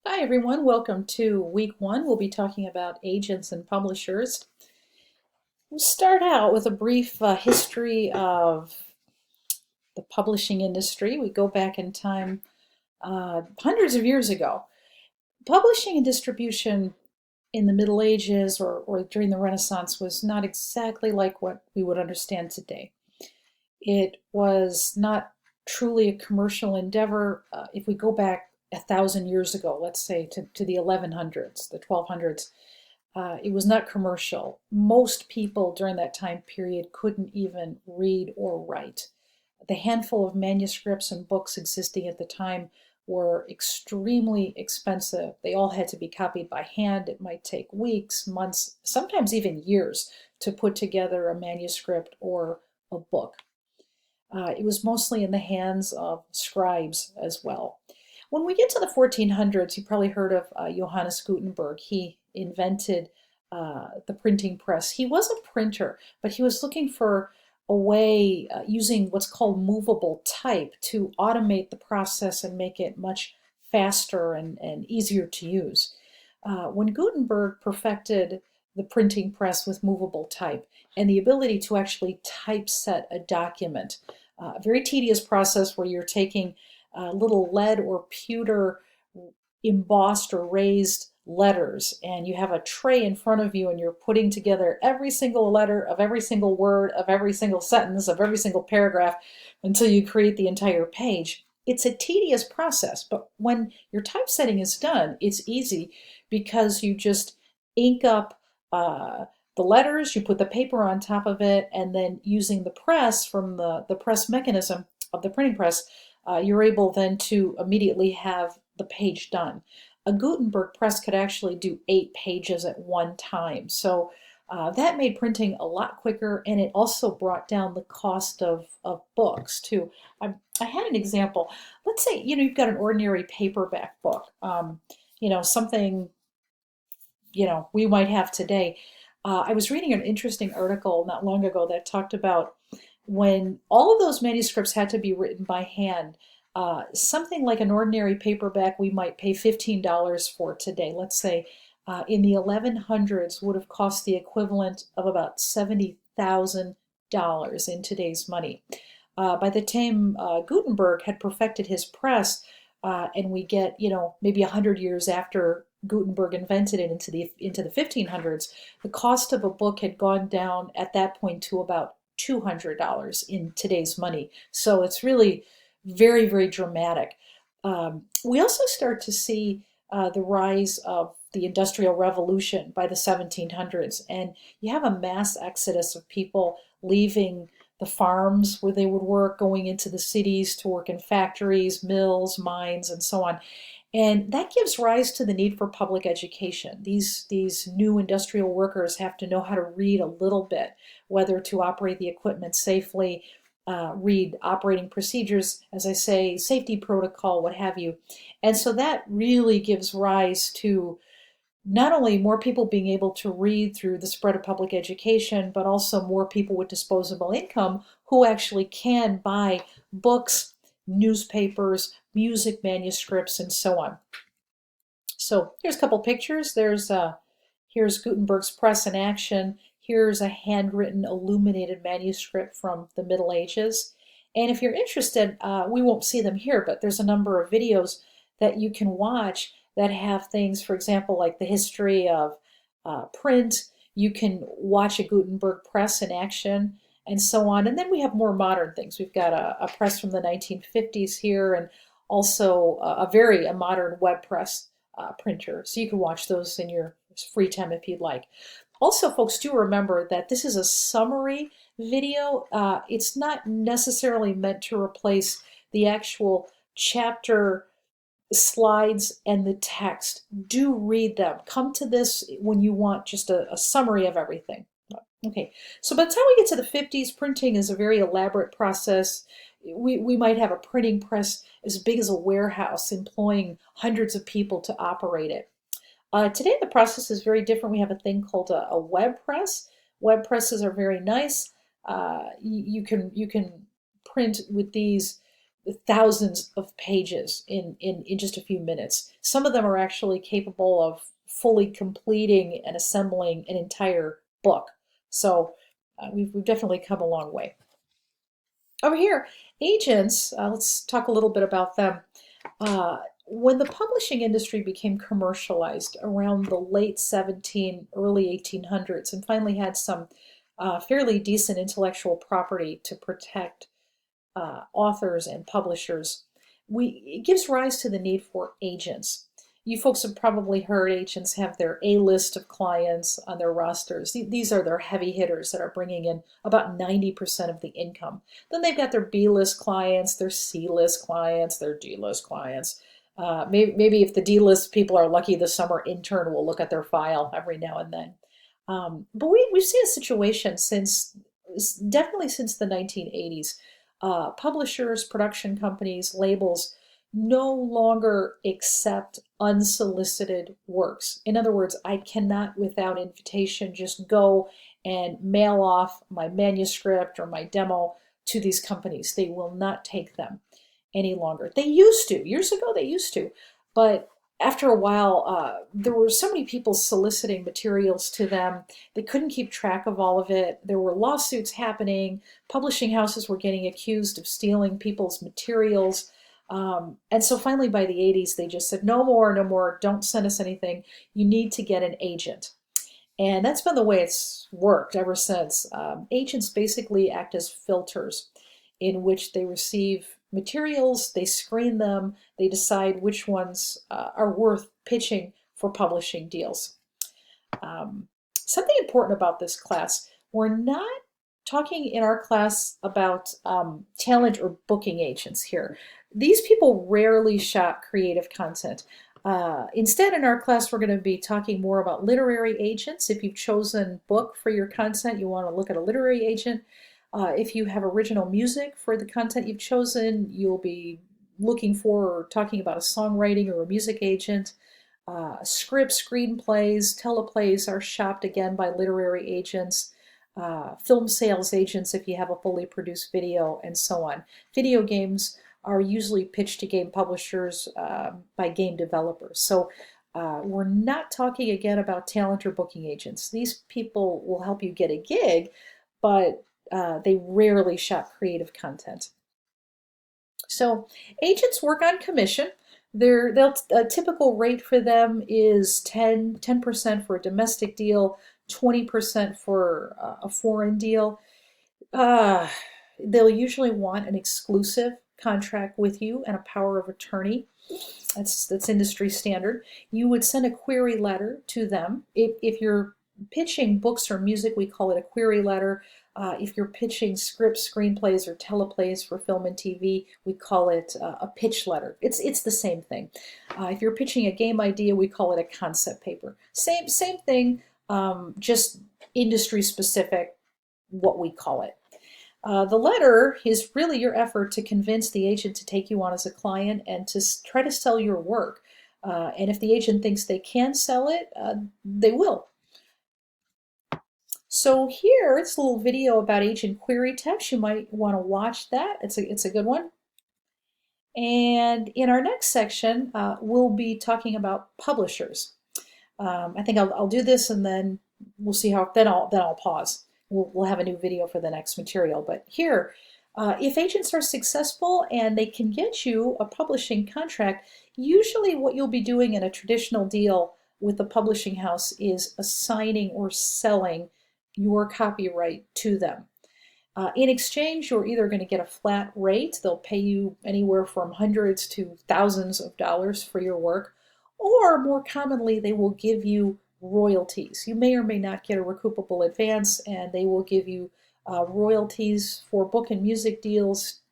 Hi everyone, welcome to week one. We'll be talking about agents and publishers. We'll start out with a brief history of the publishing industry. We go back in time hundreds of years ago. Publishing and distribution in the Middle Ages or during the Renaissance was not exactly like what we would understand today. It was not truly a commercial endeavor. If we go back 1,000 years ago, let's say to the 1100s, the 1200s, it was not commercial. Most people during that time period couldn't even read or write. The handful of manuscripts and books existing at the time were extremely expensive. They all had to be copied by hand. It might take weeks, months, sometimes even years to put together a manuscript or a book. It was mostly in the hands of scribes as well. When we get to the 1400s, you probably heard of Johannes Gutenberg. He invented the printing press. He was a printer, but he was looking for a way using what's called movable type to automate the process and make it much faster and easier to use. When Gutenberg perfected the printing press with movable type and the ability to actually typeset a document, a very tedious process where you're taking little lead or pewter embossed or raised letters, and you have a tray in front of you, and you're putting together every single letter of every single word of every single sentence of every single paragraph until you create the entire page. It's a tedious process, but when your typesetting is done, it's easy because you just ink up the letters, you put the paper on top of it, and then using the press from the press mechanism of the printing press, you're able then to immediately have the page done. A Gutenberg press could actually do 8 pages at one time. So that made printing a lot quicker, and it also brought down the cost of books too. I had an example. Let's say you've got an ordinary paperback book, something we might have today. I was reading an interesting article not long ago that talked about when all of those manuscripts had to be written by hand. Something like an ordinary paperback we might pay $15 for today, let's say, in the 1100s would have cost the equivalent of about $70,000 in today's money. By the time Gutenberg had perfected his press, and we get, maybe 100 years after Gutenberg invented it into the 1500s, the cost of a book had gone down at that point to about $200 in today's money. So it's really very, very dramatic. We also start to see the rise of the Industrial Revolution by the 1700s, and you have a mass exodus of people leaving the farms where they would work, going into the cities to work in factories, mills, mines, and so on. And that gives rise to the need for public education. These new industrial workers have to know how to read a little bit, whether to operate the equipment safely, read operating procedures, as I say, safety protocol, what have you. And so that really gives rise to not only more people being able to read through the spread of public education, but also more people with disposable income who actually can buy books, newspapers, music manuscripts, and so on. So here's a couple pictures. Here's Gutenberg's press in action. Here's a handwritten illuminated manuscript from the Middle Ages. And if you're interested, we won't see them here, but there's a number of videos that you can watch that have things, for example, like the history of print. You can watch a Gutenberg press in action and so on. And then we have more modern things. We've got a press from the 1950s here, and also a modern web press printer. So you can watch those in your free time if you'd like. Also, folks, do remember that this is a summary video. It's not necessarily meant to replace the actual chapter slides and the text. Do read them. Come to this when you want just a summary of everything. Okay, so by the time we get to the 50s, printing is a very elaborate process. We might have a printing press as big as a warehouse employing hundreds of people to operate it. Today the process is very different. We have a thing called a web press. Web presses are very nice. You can print with these thousands of pages in just a few minutes. Some of them are actually capable of fully completing and assembling an entire book. So we've definitely come a long way. Over here, agents, let's talk a little bit about them. When the publishing industry became commercialized around the late 17, early 1800s, and finally had some fairly decent intellectual property to protect authors and publishers, it gives rise to the need for agents. You folks have probably heard agents have their A list of clients on their rosters. These are their heavy hitters that are bringing in about 90% of the income. Then they've got their B list clients, their C list clients, their D list clients. Maybe if the D list people are lucky, the summer intern will look at their file every now and then. But we've seen a situation definitely since the 1980s. Publishers, production companies, labels no longer accept unsolicited works. In other words, I cannot, without invitation, just go and mail off my manuscript or my demo to these companies. They will not take them any longer. They used to. Years ago, they used to. But after a while, there were so many people soliciting materials to them, they couldn't keep track of all of it. There were lawsuits happening. Publishing houses were getting accused of stealing people's materials. And so finally, by the 80s, they just said, no more, no more, don't send us anything. You need to get an agent. And that's been the way it's worked ever since. Agents basically act as filters in which they receive materials, they screen them, they decide which ones are worth pitching for publishing deals. Something important about this class, we're not talking in our class about talent or booking agents here. These people rarely shop creative content. Instead, in our class, we're going to be talking more about literary agents. If you've chosen book for your content, you want to look at a literary agent. If you have original music for the content you've chosen, you'll be looking for or talking about a songwriting or a music agent. Scripts, screenplays, teleplays are shopped again by literary agents. Film sales agents if you have a fully produced video, and so on. Video games are usually pitched to game publishers by game developers. So we're not talking again about talent or booking agents. These people will help you get a gig, but they rarely shop creative content. So agents work on commission. A typical rate for them is 10% for a domestic deal, 20% for a foreign deal. Uh, they'll usually want an exclusive contract with you and a power of attorney. That's industry standard. You would send a query letter to them. If you're pitching books or music, we call it a query letter. If you're pitching scripts, screenplays, or teleplays for film and TV, we call it a pitch letter. It's the same thing. If you're pitching a game idea, we call it a concept paper. Same thing, just industry specific, what we call it. The letter is really your effort to convince the agent to take you on as a client and to try to sell your work. And if the agent thinks they can sell it, they will. So here, it's a little video about agent query text. You might want to watch that. It's a good one. And in our next section, we'll be talking about publishers. I think I'll do this and then we'll see how, then I'll pause. We'll have a new video for the next material. But here, if agents are successful and they can get you a publishing contract, usually what you'll be doing in a traditional deal with the publishing house is assigning or selling your copyright to them. In exchange, you're either going to get a flat rate, they'll pay you anywhere from hundreds to thousands of dollars for your work, or more commonly, they will give you royalties. You may or may not get a recoupable advance, and they will give you royalties for book and music deals.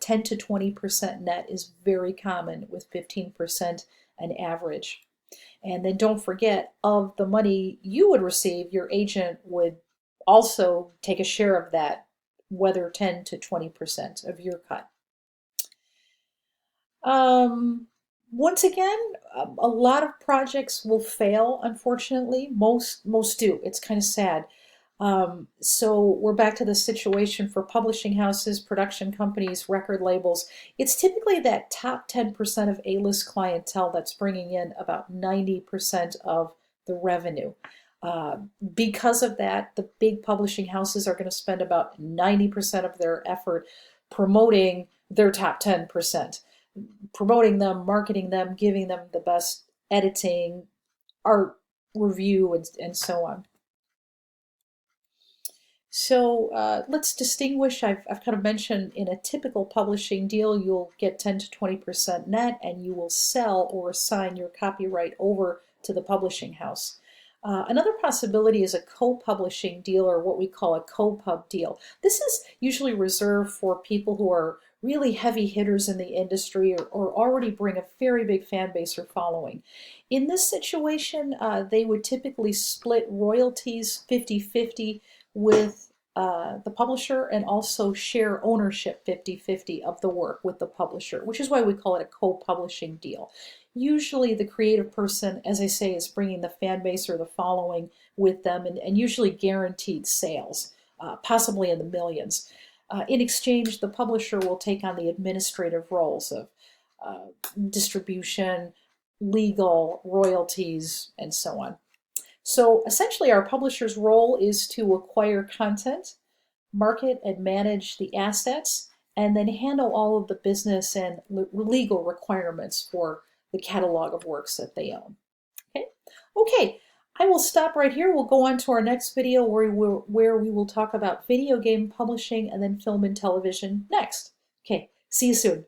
10 to 20% net is very common, with 15% an average. And then don't forget, of the money you would receive, your agent would also take a share of that, whether 10 to 20% of your cut. Once again, a lot of projects will fail, unfortunately. Most do. It's kind of sad. So we're back to the situation for publishing houses, production companies, record labels. It's typically that top 10% of A-list clientele that's bringing in about 90% of the revenue. Uh, because of that, the big publishing houses are going to spend about 90% of their effort promoting their top 10%, promoting them, marketing them, giving them the best editing, art review, and so on. So let's distinguish. I've kind of mentioned in a typical publishing deal, you'll get 10 to 20% net and you will sell or assign your copyright over to the publishing house. Another possibility is a co-publishing deal, or what we call a co-pub deal. This is usually reserved for people who are really heavy hitters in the industry, or already bring a very big fan base or following. In this situation, they would typically split royalties 50-50 with the publisher, and also share ownership 50-50 of the work with the publisher, which is why we call it a co-publishing deal. Usually the creative person, as I say, is bringing the fan base or the following with them, and usually guaranteed sales, possibly in the millions. In exchange, the publisher will take on the administrative roles of uh, distribution, legal, royalties, and so on. So essentially, our publisher's role is to acquire content, market and manage the assets, and then handle all of the business and legal requirements for the catalog of works that they own. Okay, okay. I will stop right here. We'll go on to our next video where we will talk about video game publishing and then film and television next. Okay, see you soon.